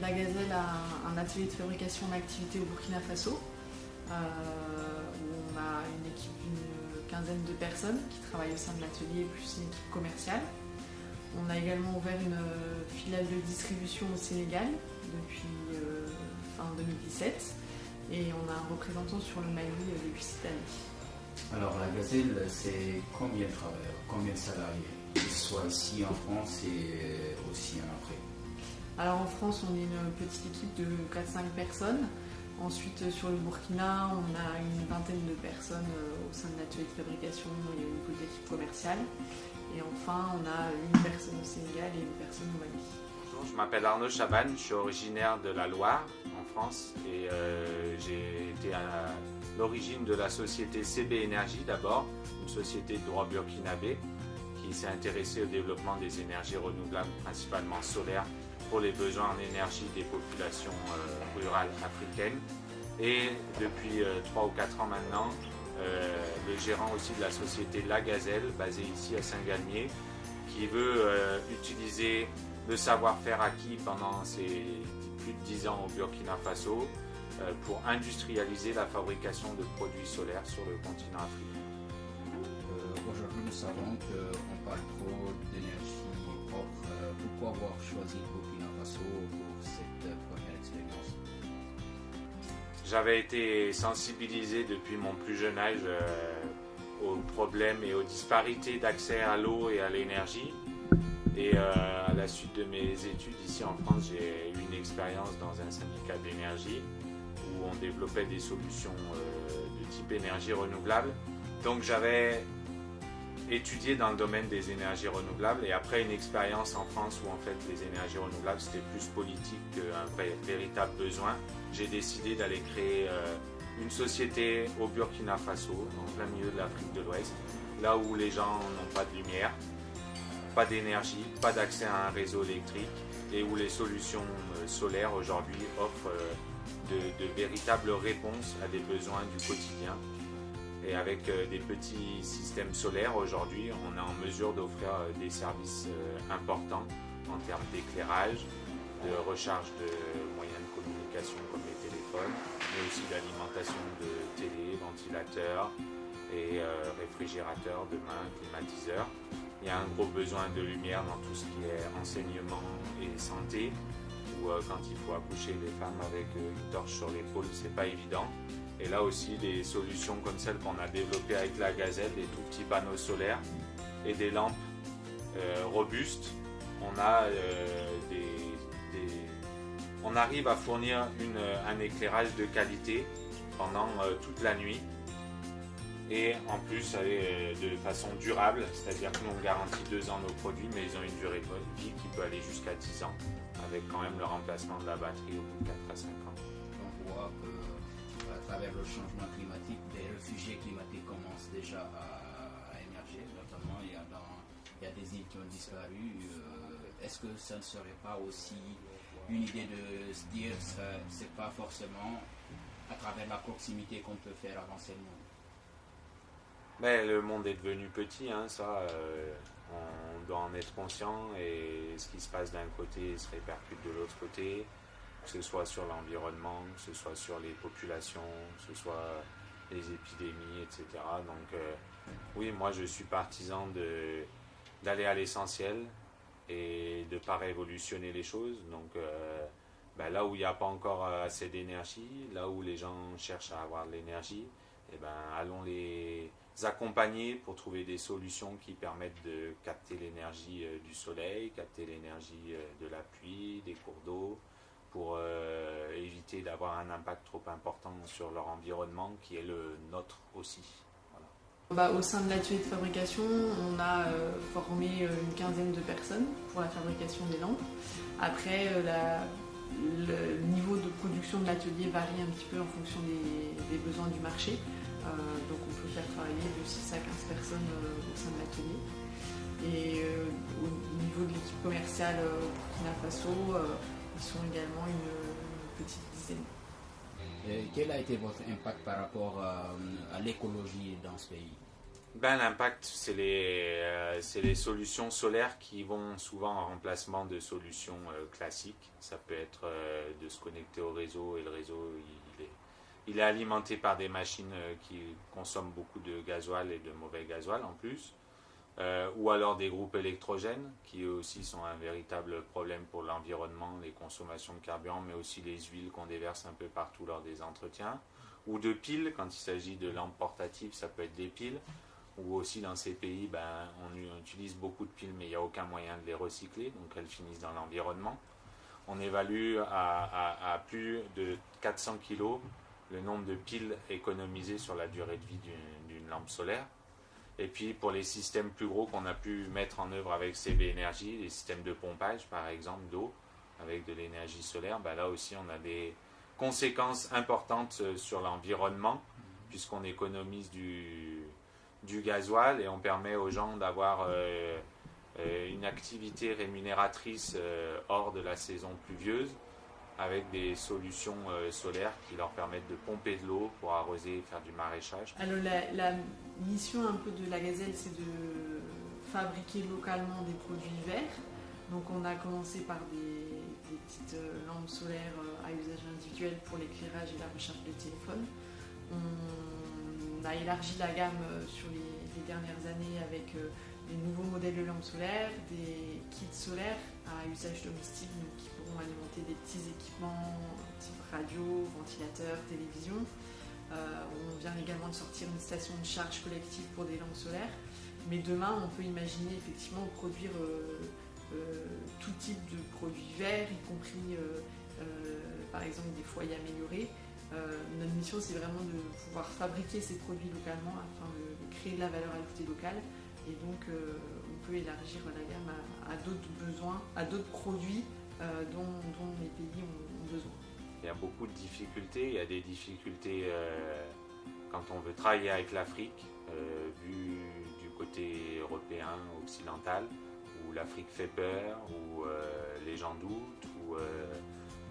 La Gazelle a un atelier de fabrication d'activités au Burkina Faso, où on a une équipe d'une quinzaine de personnes qui travaillent au sein de l'atelier, plus une équipe commerciale. On a également ouvert une filiale de distribution au Sénégal depuis fin 2017 et on a un représentant sur le Mali depuis cette année. Alors la Gazelle, c'est combien de travailleurs, combien de salariés, qu'ils soient ici en France et aussi en Afrique? Alors en France, on est une petite équipe de 4-5 personnes. Ensuite, sur le Burkina, on a une vingtaine de personnes au sein de l'atelier de fabrication et au niveau de l'équipe commerciale. Et enfin, on a une personne au Sénégal et une personne au Mali. Bonjour, je m'appelle Arnaud Chabanne, je suis originaire de la Loire, en France, et j'ai été à l'origine de la société CB Énergie d'abord, une société de droit burkinabé qui s'est intéressée au développement des énergies renouvelables, principalement solaires, pour les besoins en énergie des populations rurales africaines. Et depuis 3 ou 4 ans maintenant, le gérant aussi de la société La Gazelle, basée ici à Saint-Galmier, qui veut utiliser le savoir-faire acquis pendant ses plus de 10 ans au Burkina Faso pour industrialiser la fabrication de produits solaires sur le continent africain. Aujourd'hui, nous savons qu'on parle trop d'énergie propre. Pourquoi avoir choisi le Burkina Faso pour cette première expérience? J'avais été sensibilisé depuis mon plus jeune âge aux problèmes et aux disparités d'accès à l'eau et à l'énergie. Et à la suite de mes études ici en France, j'ai eu une expérience dans un syndicat d'énergie où on développait des solutions de type énergie renouvelable. Donc j'avais étudié dans le domaine des énergies renouvelables et après une expérience en France où en fait les énergies renouvelables c'était plus politique qu'un véritable besoin, j'ai décidé d'aller créer une société au Burkina Faso, en plein milieu de l'Afrique de l'Ouest, là où les gens n'ont pas de lumière, pas d'énergie, pas d'accès à un réseau électrique et où les solutions solaires aujourd'hui offrent de véritables réponses à des besoins du quotidien. Et avec des petits systèmes solaires, aujourd'hui, on est en mesure d'offrir des services importants en termes d'éclairage, de recharge de moyens de communication comme les téléphones, mais aussi d'alimentation de télé, ventilateurs et réfrigérateurs, demain climatiseurs. Il y a un gros besoin de lumière dans tout ce qui est enseignement et santé, où quand il faut accoucher les femmes avec une torche sur l'épaule, c'est pas évident. Et là aussi, des solutions comme celles qu'on a développées avec la Gazelle, des tout petits panneaux solaires et des lampes robustes, on arrive à fournir un éclairage de qualité pendant toute la nuit. Et en plus, de façon durable, c'est-à-dire que nous on garantit 2 ans nos produits, mais ils ont une durée de vie qui peut aller jusqu'à 10 ans, avec quand même le remplacement de la batterie au bout de 4 à 5 ans. On voit qu'à travers le changement climatique, des réfugiés climatiques commencent déjà à émerger, notamment il y a des îles qui ont disparu. Est-ce que ça ne serait pas aussi une idée de se dire que c'est pas forcément à travers la proximité qu'on peut faire avancer le monde? Mais le monde est devenu petit, hein, ça, on doit en être conscient et ce qui se passe d'un côté se répercute de l'autre côté, que ce soit sur l'environnement, que ce soit sur les populations, que ce soit les épidémies, etc. Donc oui, moi je suis partisan d'aller à l'essentiel et de ne pas révolutionner les choses. Donc là où il n'y a pas encore assez d'énergie, là où les gens cherchent à avoir de l'énergie, allons les accompagner pour trouver des solutions qui permettent de capter l'énergie du soleil, capter l'énergie de la pluie, des cours d'eau, pour éviter d'avoir un impact trop important sur leur environnement qui est le nôtre aussi. Voilà. Au sein de l'atelier de fabrication, on a formé une quinzaine de personnes pour la fabrication des lampes. Après, le niveau de production de l'atelier varie un petit peu en fonction des besoins du marché. Donc on peut faire travailler de 6 à 15 personnes au sein de l'atelier. Et au niveau de l'équipe commerciale au Burkina Faso, ils sont également une petite dizaine. Quel a été votre impact par rapport à l'écologie dans ce pays? L'impact, c'est c'est les solutions solaires qui vont souvent en remplacement de solutions classiques. Ça peut être de se connecter au réseau, et le réseau il est alimenté par des machines qui consomment beaucoup de gasoil et de mauvais gasoil en plus. Ou alors des groupes électrogènes qui eux aussi sont un véritable problème pour l'environnement, les consommations de carburant, mais aussi les huiles qu'on déverse un peu partout lors des entretiens. Ou de piles, quand il s'agit de lampes portatives, ça peut être des piles. Ou aussi dans ces pays, on utilise beaucoup de piles, mais il n'y a aucun moyen de les recycler, donc elles finissent dans l'environnement. On évalue à plus de 400 kg le nombre de piles économisées sur la durée de vie d'une lampe solaire. Et puis pour les systèmes plus gros qu'on a pu mettre en œuvre avec CB Énergie, les systèmes de pompage par exemple d'eau avec de l'énergie solaire, là aussi on a des conséquences importantes sur l'environnement puisqu'on économise du gasoil et on permet aux gens d'avoir une activité rémunératrice hors de la saison pluvieuse avec des solutions solaires qui leur permettent de pomper de l'eau pour arroser et faire du maraîchage. Alors la mission un peu de la Gazelle, c'est de fabriquer localement des produits verts. Donc on a commencé par des petites lampes solaires à usage individuel pour l'éclairage et la recharge de téléphone. On a élargi la gamme sur les dernières années avec des nouveaux modèles de lampes solaires, des kits solaires à usage domestique donc qui pourront alimenter des petits équipements type radio, ventilateur, télévision. On vient également de sortir une station de charge collective pour des lampes solaires. Mais demain, on peut imaginer effectivement produire tout type de produits verts, y compris par exemple des foyers améliorés. Notre mission, c'est vraiment de pouvoir fabriquer ces produits localement afin de créer de la valeur ajoutée locale. Et donc, on peut élargir la gamme à d'autres besoins, à d'autres produits dont les pays ont besoin. Il y a beaucoup de difficultés. Il y a des difficultés quand on veut travailler avec l'Afrique, vu du côté européen, occidental, où l'Afrique fait peur, où les gens doutent, où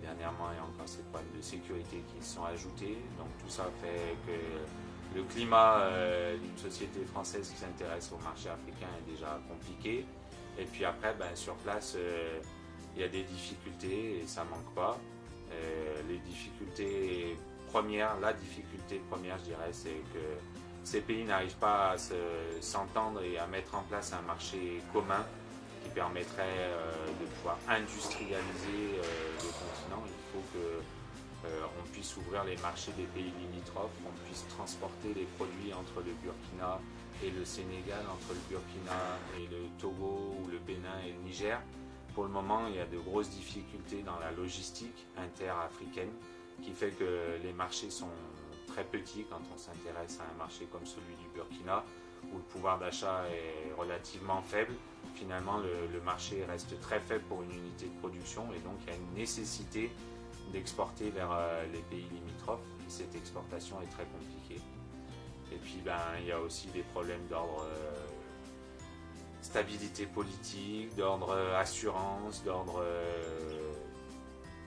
dernièrement il y a encore ces problèmes de sécurité qui se sont ajoutés. Donc tout ça fait que le climat d'une société française qui s'intéresse au marché africain est déjà compliqué. Et puis après, sur place, il y a des difficultés et ça ne manque pas. Les difficultés premières, la difficulté première, je dirais, c'est que ces pays n'arrivent pas à s'entendre et à mettre en place un marché commun qui permettrait de pouvoir industrialiser le continent. Il faut qu'on puisse ouvrir les marchés des pays limitrophes, qu'on puisse transporter les produits entre le Burkina et le Sénégal, entre le Burkina et le Togo ou le Bénin et le Niger. Pour le moment, il y a de grosses difficultés dans la logistique inter-africaine qui fait que les marchés sont très petits quand on s'intéresse à un marché comme celui du Burkina où le pouvoir d'achat est relativement faible. Finalement, le marché reste très faible pour une unité de production et donc il y a une nécessité d'exporter vers les pays limitrophes. Et cette exportation est très compliquée. Et puis, il y a aussi des problèmes d'ordre stabilité politique, d'ordre assurance, d'ordre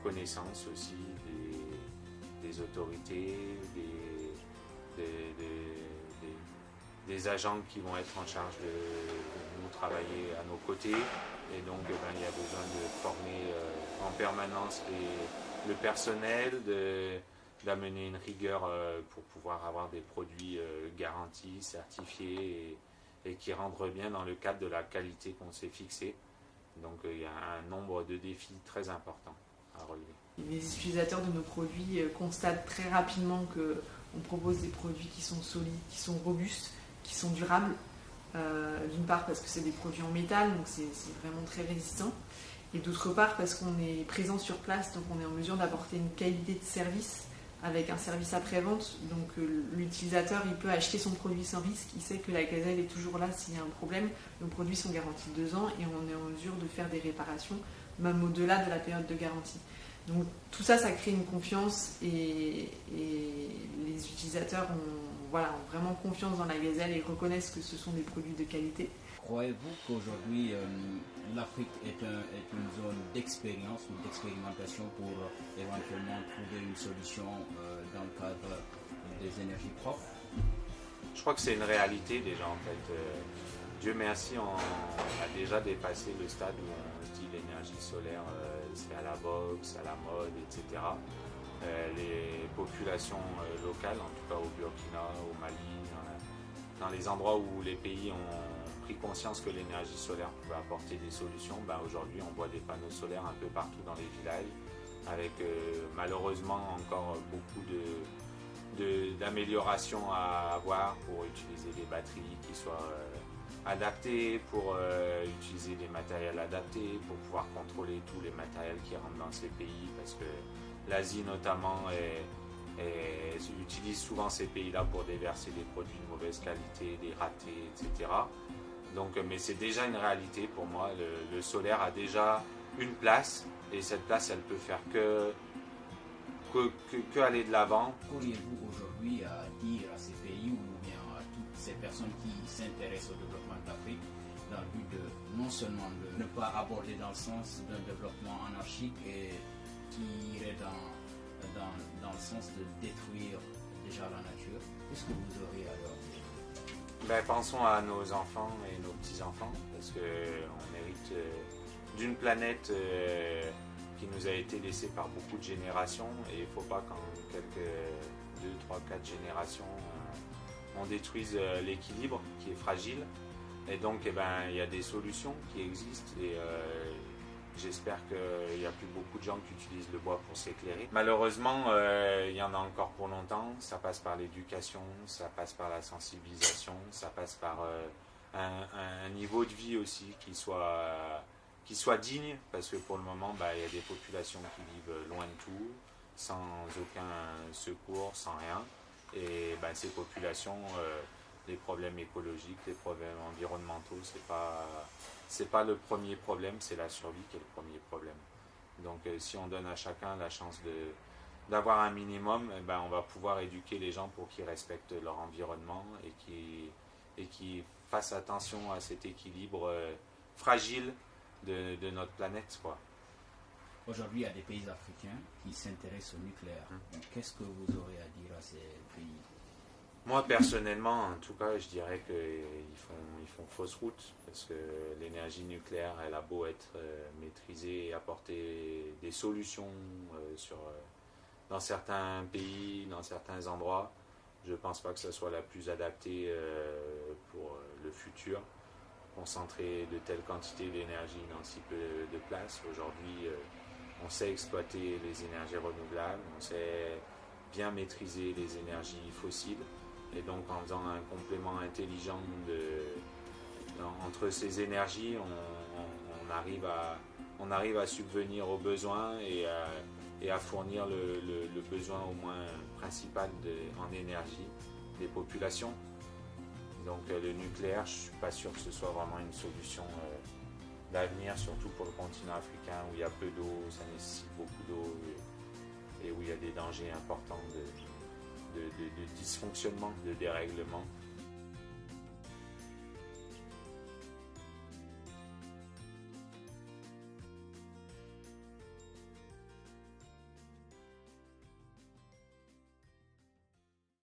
connaissance aussi des autorités, des agents qui vont être en charge de nous travailler à nos côtés. Et donc, il y a besoin de former en permanence le personnel, d'amener une rigueur pour pouvoir avoir des produits garantis, certifiés et qui rentrent bien dans le cadre de la qualité qu'on s'est fixée. Donc il y a un nombre de défis très importants à relever. Les utilisateurs de nos produits constatent très rapidement qu'on propose des produits qui sont solides, qui sont robustes, qui sont durables. D'une part parce que c'est des produits en métal, donc c'est vraiment très résistant. Et d'autre part parce qu'on est présent sur place, donc on est en mesure d'apporter une qualité de service avec un service après-vente. Donc l'utilisateur, il peut acheter son produit sans risque, il sait que la Gazelle est toujours là s'il y a un problème. Nos produits sont garantis 2 ans et on est en mesure de faire des réparations, même au-delà de la période de garantie. Donc tout ça, ça crée une confiance et les utilisateurs ont vraiment confiance dans la Gazelle et reconnaissent que ce sont des produits de qualité. Croyez-vous qu'aujourd'hui l'Afrique est une zone d'expérience ou d'expérimentation pour éventuellement trouver une solution dans le cadre des énergies propres? Je crois que c'est une réalité déjà en fait. Dieu merci, on a déjà dépassé le stade où on se dit l'énergie solaire, c'est à la vogue, c'est à la mode, etc. Les populations locales, en tout cas au Burkina, au Mali, dans les endroits où les pays ont pris conscience que l'énergie solaire pouvait apporter des solutions, aujourd'hui on voit des panneaux solaires un peu partout dans les villages, avec malheureusement encore beaucoup d'améliorations à avoir pour utiliser des batteries qui soient adaptées, pour utiliser des matériels adaptés, pour pouvoir contrôler tous les matériels qui rentrent dans ces pays, parce que l'Asie notamment utilise souvent ces pays-là pour déverser des produits de mauvaise qualité, des ratés, etc. Donc, mais c'est déjà une réalité pour moi. Le solaire a déjà une place, et cette place, elle peut faire que aller de l'avant. Qu'auriez-vous aujourd'hui à dire à ces pays ou bien à toutes ces personnes qui s'intéressent au développement de l'Afrique dans le but de non seulement de ne pas aborder dans le sens d'un développement anarchique et qui irait dans le sens de détruire déjà la nature? Qu'est-ce que vous aurez à leur dire? Pensons à nos enfants et nos petits-enfants, parce qu'on hérite d'une planète qui nous a été laissée par beaucoup de générations, et il ne faut pas qu'en quelques 2, 3, 4 générations on détruise l'équilibre qui est fragile. Et donc il y a des solutions qui existent, et j'espère qu'il n'y a plus beaucoup de gens qui utilisent le bois pour s'éclairer. Malheureusement, il y en a encore pour longtemps. Ça passe par l'éducation, ça passe par la sensibilisation, ça passe par un niveau de vie aussi qui soit digne, parce que pour le moment, il y a des populations qui vivent loin de tout, sans aucun secours, sans rien. Et ces populations, les problèmes écologiques, les problèmes environnementaux, c'est pas le premier problème, c'est la survie qui est le premier problème. Donc si on donne à chacun la chance d'avoir un minimum, on va pouvoir éduquer les gens pour qu'ils respectent leur environnement et qui fassent attention à cet équilibre fragile de notre planète, quoi. Aujourd'hui, il y a des pays africains qui s'intéressent au nucléaire. Qu'est-ce que vous aurez à dire à ces pays? Moi, personnellement, en tout cas, je dirais qu'ils font fausse route, parce que l'énergie nucléaire, elle a beau être maîtrisée et apporter des solutions dans certains pays, dans certains endroits. Je ne pense pas que ce soit la plus adaptée pour le futur. Concentrer de telles quantités d'énergie dans si peu de place. Aujourd'hui, on sait exploiter les énergies renouvelables, on sait bien maîtriser les énergies fossiles, et donc en faisant un complément intelligent entre ces énergies, on arrive à subvenir aux besoins et à fournir le besoin au moins principal en énergie des populations. Donc le nucléaire, je ne suis pas sûr que ce soit vraiment une solution d'avenir, surtout pour le continent africain où il y a peu d'eau, ça nécessite beaucoup d'eau et où il y a des dangers importants de dysfonctionnement, de dérèglement.